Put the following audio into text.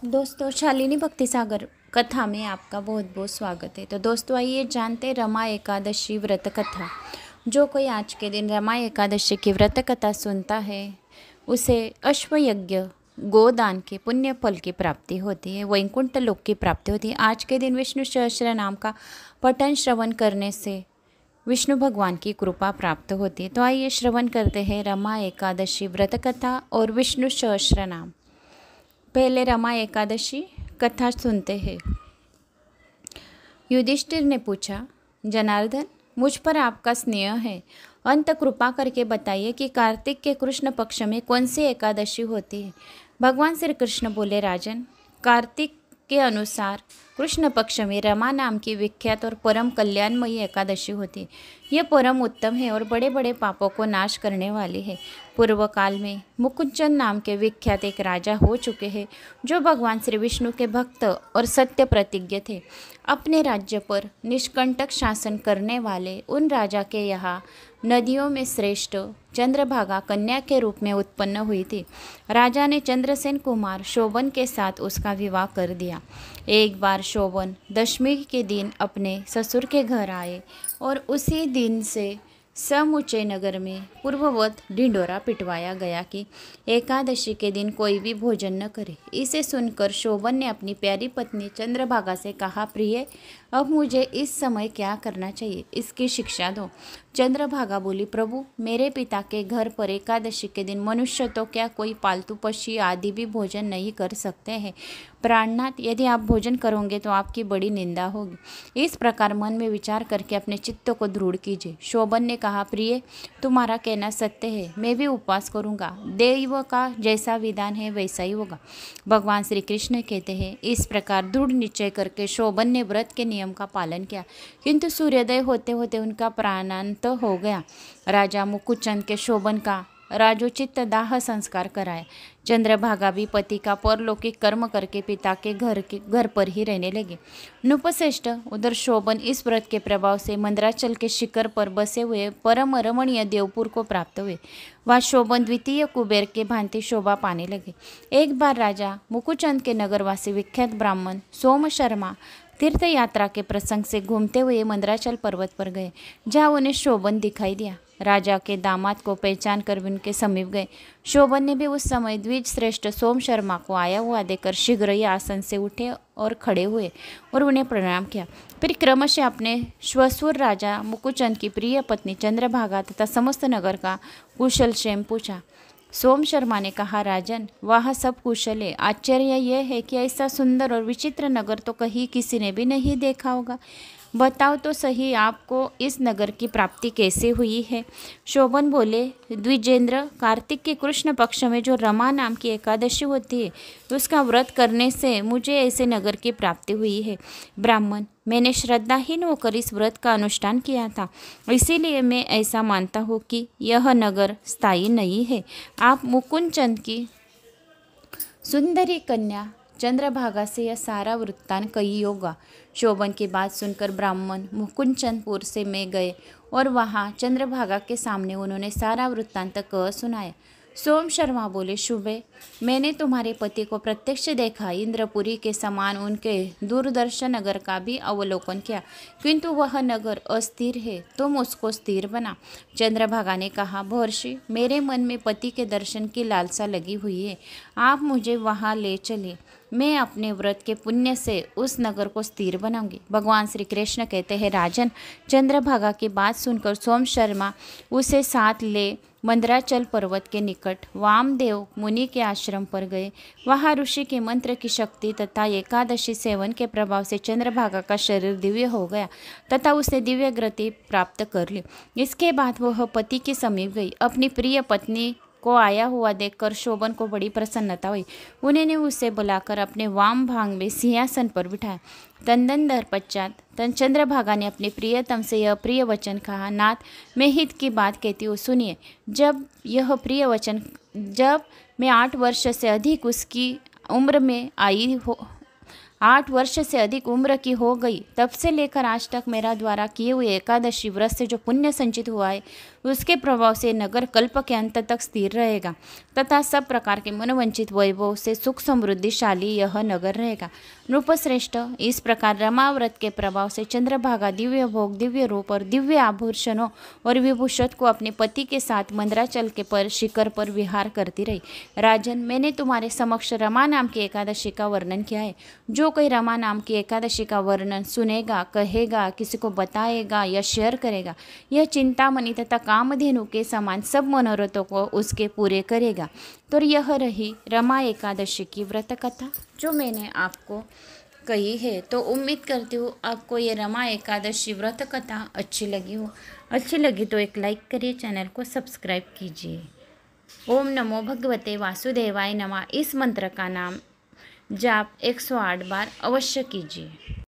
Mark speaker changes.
Speaker 1: दोस्तों, शालिनी भक्ति सागर कथा में आपका बहुत बहुत स्वागत है। तो दोस्तों, आइए जानते रमा एकादशी व्रत कथा। जो कोई आज के दिन रमा एकादशी की व्रत कथा सुनता है उसे अश्वयज्ञ गोदान के पुण्य फल की प्राप्ति होती है, वैकुंठ लोक की प्राप्ति होती है। आज के दिन विष्णु सहस्त्र नाम का पठन श्रवण करने से विष्णु भगवान की कृपा प्राप्त होती है। तो आइए श्रवण करते हैं रमा एकादशी व्रत कथा और विष्णु सहस्त्र नाम। पहले रमा एकादशी कथा सुनते हैं। युधिष्ठिर ने पूछा, जनार्दन, मुझ पर आपका स्नेह है, अंत कृपा करके बताइए कि कार्तिक के कृष्ण पक्ष में कौन सी एकादशी होती है। भगवान श्री कृष्ण बोले, राजन, कार्तिक के अनुसार कृष्ण पक्ष में रमा नाम की विख्यात और परम कल्याणमयी एकादशी होती है। यह परम उत्तम है और बड़े बड़े पापों को नाश करने वाली है। पूर्व काल में मुकुंदन नाम के विख्यात एक राजा हो चुके हैं जो भगवान श्री विष्णु के भक्त और सत्य प्रतिज्ञ थे। अपने राज्य पर निष्कंटक शासन करने वाले उन राजा के यहाँ नदियों में श्रेष्ठ चंद्रभागा कन्या के रूप में उत्पन्न हुई थी। राजा ने चंद्रसेन कुमार शोभन के साथ उसका विवाह कर दिया। एक बार शोभन दशमी के दिन अपने ससुर के घर आए और उसी दिन से समूचे नगर में पूर्ववत ढिंढोरा पिटवाया गया कि एकादशी के दिन कोई भी भोजन न करे। इसे सुनकर शोभन ने अपनी प्यारी पत्नी चंद्रभागा से कहा, प्रिय, अब मुझे इस समय क्या करना चाहिए, इसकी शिक्षा दो। चंद्रभागा बोली, प्रभु, मेरे पिता के घर पर एकादशी के दिन मनुष्य तो क्या कोई पालतू पक्षी आदि भी भोजन नहीं कर सकते हैं। प्राणनाथ, यदि आप भोजन करोगे तो आपकी बड़ी निंदा होगी। इस प्रकार मन में विचार करके अपने चित्त को दृढ़ कीजिए। शोभन ने कहा, प्रिय, तुम्हारा कहना सत्य है, मैं भी उपवास करूंगा। देव का जैसा विधान है वैसा ही होगा। भगवान श्री कृष्ण कहते हैं, इस प्रकार दृढ़ निश्चय करके शोभन ने व्रत के नियम का पालन किया, किंतु सूर्योदय होते होते उनका प्राणांत हो गया। राजा मुकुचंद के शोभन का राजोचित दाह संस्कार कराया। चंद्रभागा भी पति का परलौकिक कर्म करके पिता के घर पर ही रहने लगे। नृपश्रेष्ठ उधर शोभन इस व्रत के प्रभाव से मंदराचल के शिखर पर बसे हुए परम रमणीय देवपुर को प्राप्त हुए। वह शोभन द्वितीय कुबेर के भांति शोभा पाने लगे। एक बार राजा मुकुचंद के नगरवासी विख्यात ब्राह्मण सोम शर्मा तीर्थ यात्रा के प्रसंग से घूमते हुए मंदराचल पर्वत पर गए, जहाँ उन्हें शोभन दिखाई दिया। राजा के दामाद को पहचान कर उनके समीप गए। शोभन ने भी उस समय द्विज श्रेष्ठ सोम शर्मा को आया हुआ देखकर शीघ्र ही आसन से उठे और खड़े हुए और उन्हें प्रणाम किया। फिर क्रमशः अपने श्वशुर राजा मुकुचंद की प्रिय पत्नी चंद्रभागा तथा समस्त नगर का कुशल क्षेम पूछा। सोम शर्मा ने कहा, राजन, वह सब कुशल है। आश्चर्य यह है कि ऐसा सुंदर और विचित्र नगर तो कहीं किसी ने भी नहीं देखा होगा। बताओ तो सही, आपको इस नगर की प्राप्ति कैसे हुई है। शोभन बोले, द्विजेंद्र, कार्तिक के कृष्ण पक्ष में जो रमा नाम की एकादशी होती है उसका व्रत करने से मुझे ऐसे नगर की प्राप्ति हुई है। ब्राह्मण, मैंने श्रद्धाहीन होकर इस व्रत का अनुष्ठान किया था, इसीलिए मैं ऐसा मानता हूँ कि यह नगर स्थायी नहीं है। आप मुकुंदचंद की सुंदरी कन्या चंद्रभागा से यह सारा वृत्तांत कही होगा। शोभन की बात सुनकर ब्राह्मण मुकुंदचंदपुर से में गए और वहाँ चंद्रभागा के सामने उन्होंने सारा वृत्तांत कह सुनाया। सोम शर्मा बोले, शुभे, मैंने तुम्हारे पति को प्रत्यक्ष देखा। इंद्रपुरी के समान उनके दूरदर्श नगर का भी अवलोकन किया, किंतु वह नगर अस्थिर है, तुम उसको स्थिर बना। चंद्रभागा ने कहा, महर्षि, मेरे मन में पति के दर्शन की लालसा लगी हुई है, आप मुझे वहाँ ले चले। मैं अपने व्रत के पुण्य से उस नगर को स्थिर बनाऊंगी। भगवान श्री कृष्ण कहते हैं, राजन, चंद्रभागा की बात सुनकर सोम शर्मा उसे साथ ले मंदराचल पर्वत के निकट वामदेव मुनि के आश्रम पर गए। वहाँ ऋषि के मंत्र की शक्ति तथा एकादशी सेवन के प्रभाव से चंद्रभागा का शरीर दिव्य हो गया तथा उसने दिव्य गति प्राप्त कर ली। इसके बाद वह पति के समीप गई। अपनी प्रिय पत्नी को आया हुआ देखकर शोभन को बड़ी प्रसन्नता हुई। उन्होंने उसे बुलाकर अपने वाम भाग में सिंहासन पर बिठाया। तदनंतर पश्चात चंद्रभागा ने अपने प्रियतम से यह प्रिय वचन कहा, नाथ, मैं हित की बात कहती हूँ, सुनिए। जब मैं 8 वर्ष से अधिक उसकी उम्र में आई हो 8 वर्ष से अधिक उम्र की हो गई, तब से लेकर आज तक मेरा द्वारा किए हुए एकादशी व्रत से जो पुण्य संचित हुआ है उसके प्रभाव से नगर कल्प के अंत तक स्थिर रहेगा तथा सब प्रकार के मनोवंचित वैभव से सुख समृद्धिशाली यह नगर रहेगा। नृपश्रेष्ठ, इस प्रकार रमा व्रत के प्रभाव से चंद्रभागा दिव्य भोग, दिव्य रूप और दिव्य आभूषणों और विभूषण को अपने पति के साथ मंदराचल के पर शिखर पर विहार करती रही। राजन, मैंने तुम्हारे समक्ष रमा नाम की एकादशी का वर्णन किया है। जो कोई रमा नाम की एकादशी का वर्णन सुनेगा, कहेगा, किसी को बताएगा या शेयर करेगा, यह चिंतामणि तथा कामधेनु के समान सब मनोरथों को उसके पूरे करेगा। तो यह रही रमा एकादशी की व्रत कथा जो मैंने आपको कही है। तो उम्मीद करती हूँ आपको ये रमा एकादशी व्रत कथा अच्छी लगी हो। अच्छी लगी तो एक लाइक करिए, चैनल को सब्सक्राइब कीजिए। ओम नमो भगवते वासुदेवाय नमः इस मंत्र का नाम जाप 108 बार अवश्य कीजिए।